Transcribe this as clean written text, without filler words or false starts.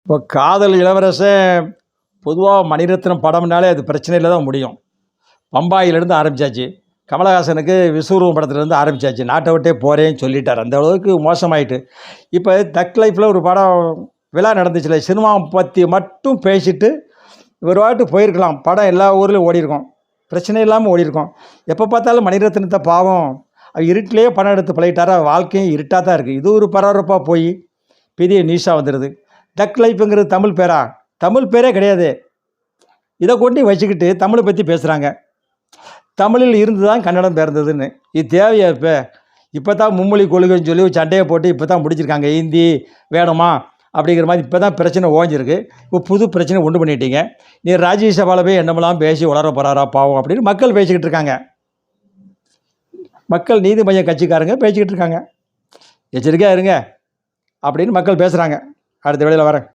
இப்போ காதல் இளவரசன் பொதுவாக மணிரத்னம் படம்னாலே அது பிரச்சனையில் தான் முடியும். பம்பாயிலேருந்து ஆரம்பிச்சாச்சு. கமலஹாசனுக்கு விஸ்வரூபம் படத்துலேருந்து ஆரம்பிச்சாச்சு. நாட்டை விட்டே போகிறேன்னு சொல்லிட்டார். அந்த அளவுக்கு மோசமாயிட்டு. இப்போ தக் லைஃப்பில் ஒரு படம் விழா நடந்துச்சுல, சினிமா பற்றி மட்டும் பேசிட்டு ஒரு வாட்டு போயிருக்கலாம். படம் எல்லா ஊர்லேயும் ஓடிருக்கும். பிரச்சனை இல்லாமல் ஓடிருக்கும். எப்போ பார்த்தாலும் மணிரத்னத்தை பாவம் இருட்டிலேயே படம் எடுத்து பழகிட்டாரா, வாழ்க்கையும் இருட்டாக தான் இருக்குது. இது ஒரு பரபரப்பாக போய் பெரிய நியூஸாக வந்துடுது. டக் லைஃப்புங்கிறது தமிழ் பேரா? தமிழ் பேரே கிடையாது. இதை கொண்டு வச்சுக்கிட்டு தமிழை பற்றி பேசுகிறாங்க. தமிழில் இருந்து தான் கன்னடம் பிறந்ததுன்னு. இது தேவையா? இப்போ தான் மும்மொழி கொள்கைன்னு சொல்லி சண்டையை போட்டு இப்போ தான் முடிச்சிருக்காங்க. ஹிந்தி வேணுமா அப்படிங்கிற மாதிரி இப்போ தான் பிரச்சனை ஓஞ்சிருக்கு. இப்போ புது பிரச்சனை உண்டு பண்ணிட்டீங்க. நீ ராஜ்யசபாவில் போய் என்னமெல்லாம் பேசி வளர போகிறாரா பாவம் அப்படின்னு மக்கள் பேசிக்கிட்டு இருக்காங்க. மக்கள் நீதி மைய கட்சிக்காரங்க பேசிக்கிட்டு இருக்காங்க. எச்சரிக்கையாக இருங்க அப்படின்னு மக்கள் பேசுகிறாங்க. அடுத்த வேளையில் வரேன்.